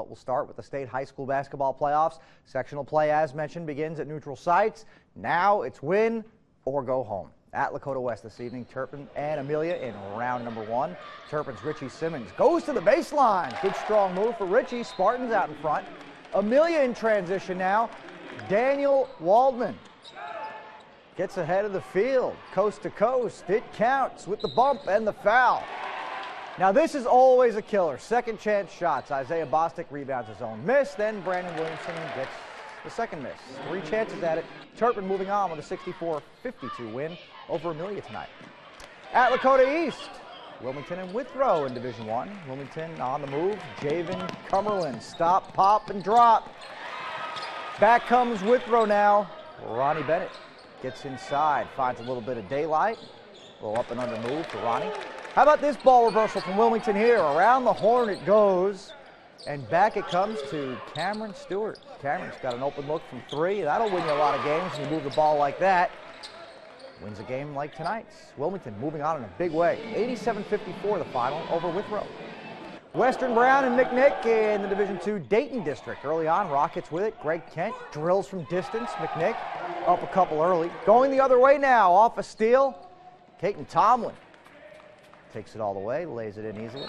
But we'll start with the state high school basketball playoffs. Sectional play, as mentioned, begins at neutral sites. Now it's win or go home. At Lakota West this evening, Turpin and Amelia in round number 1. Turpin's Richie Simmons goes to the baseline. Good strong move for Richie. Spartans out in front. Amelia in transition now. Daniel Waldman gets ahead of the field, coast to coast. It counts with the bump and the foul. Now this is always a killer. Second chance shots. Isaiah Bostic rebounds his own miss. Then Brandon Williamson gets the second miss. 3 chances at it. Turpin moving on with a 64-52 win over Amelia tonight. At Lakota East, Wilmington and Withrow in Division 1. Wilmington on the move. Javen Cumberland. Stop, pop, and drop. Back comes Withrow now. Ronnie Bennett gets inside, finds a little bit of daylight. A little up and under move for Ronnie. How about this ball reversal from Wilmington here? Around the horn it goes, and back it comes to Cameron Stewart. Cameron's got an open look from 3. That'll win you a lot of games when you move the ball like that. Wins a game like tonight's. Wilmington moving on in a big way. 87-54 the final over Withrow. Western Brown and McNick in the Division II Dayton District. Early on, Rockets with it. Greg Kent drills from distance. McNick up a couple early. Going the other way now, off a steal. Caton Tomlin takes it all the way, lays it in easily.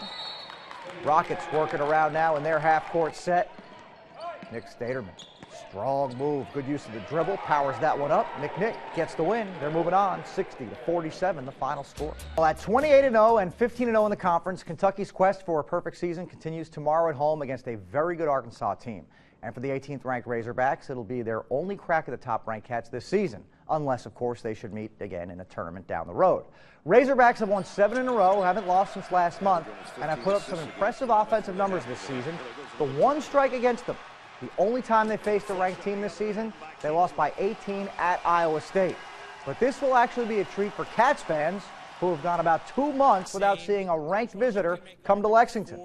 Rockets working around now in their half-court set. Nick Staterman, strong move, good use of the dribble, powers that one up. McNick gets the win. They're moving on, 60-47, the final score. Well, at 28-0 and 15-0 in the conference, Kentucky's quest for a perfect season continues tomorrow at home against a very good Arkansas team. And for the 18th-ranked Razorbacks, it'll be their only crack at the top-ranked Cats this season, unless, of course, they should meet again in a tournament down the road. Razorbacks have won 7 in a row, haven't lost since last month, and have put up some impressive offensive numbers this season. The one strike against them, the only time they faced a ranked team this season, they lost by 18 at Iowa State. But this will actually be a treat for Cats fans who have gone about 2 months without seeing a ranked visitor come to Lexington.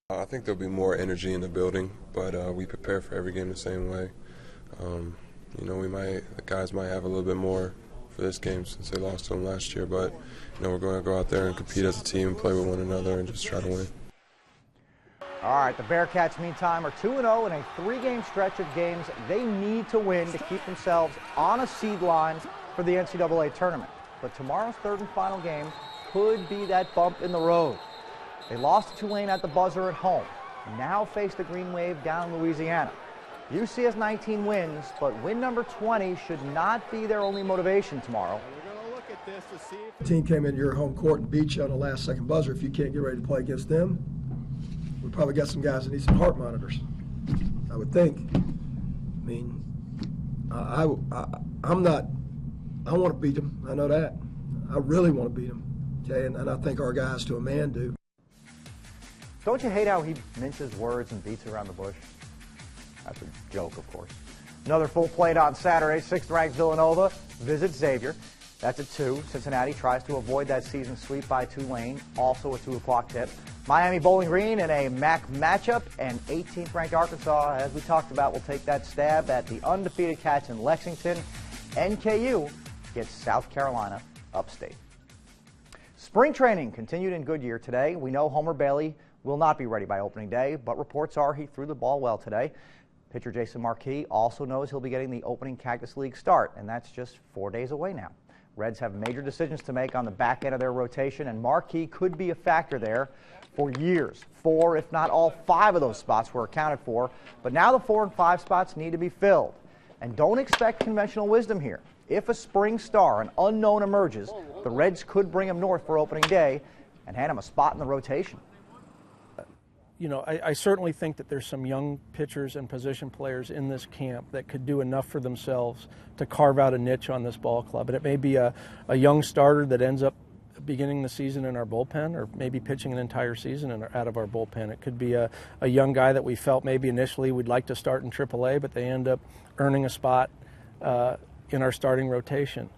I think there'll be more energy in the building, but we prepare for every game the same way. You know, the guys might have a little bit more for this game since they lost to them last year, but you know, we're going to go out there and compete as a team and play with one another and just try to win. All right, the Bearcats, meantime, are 2-0 in a 3-game stretch of games they need to win to keep themselves on a seed line for the NCAA tournament. But tomorrow's 3rd and final game could be that bump in the road. They lost to Tulane at the buzzer at home, now face the Green Wave down in Louisiana. UC has 19 wins, but win number 20 should not be their only motivation tomorrow. The team came into your home court and beat you on the last-second buzzer. If you can't get ready to play against them, we probably got some guys that need some heart monitors, I would think. I mean, I want to beat them. I know that. I really want to beat them, okay? And I think our guys to a man do. Don't you hate how he minces words and beats around the bush? That's a joke, of course. Another full plate on Saturday. 6th-ranked Villanova visits Xavier. That's at 2. Cincinnati tries to avoid that season sweep by Tulane, also a 2 o'clock tip. Miami Bowling Green in a MAC matchup, and 18th-ranked Arkansas, as we talked about, will take that stab at the undefeated Cats in Lexington. NKU gets South Carolina upstate. Spring training continued in Goodyear today. We know Homer Bailey will not be ready by opening day, but reports are he threw the ball well today. Pitcher Jason Marquis also knows he'll be getting the opening Cactus League start, and that's just 4 days away now. Reds have major decisions to make on the back end of their rotation, and Marquis could be a factor there for years. 4, if not all 5 of those spots were accounted for, but now the 4 and 5 spots need to be filled. And don't expect conventional wisdom here. If a spring star, an unknown, emerges, the Reds could bring him north for opening day and hand him a spot in the rotation. You know, I certainly think that there's some young pitchers and position players in this camp that could do enough for themselves to carve out a niche on this ball club. And it may be a young starter that ends up beginning the season in our bullpen, or maybe pitching an entire season out of our bullpen. It could be a young guy that we felt maybe initially we'd like to start in AAA, but they end up earning a spot in our starting rotation.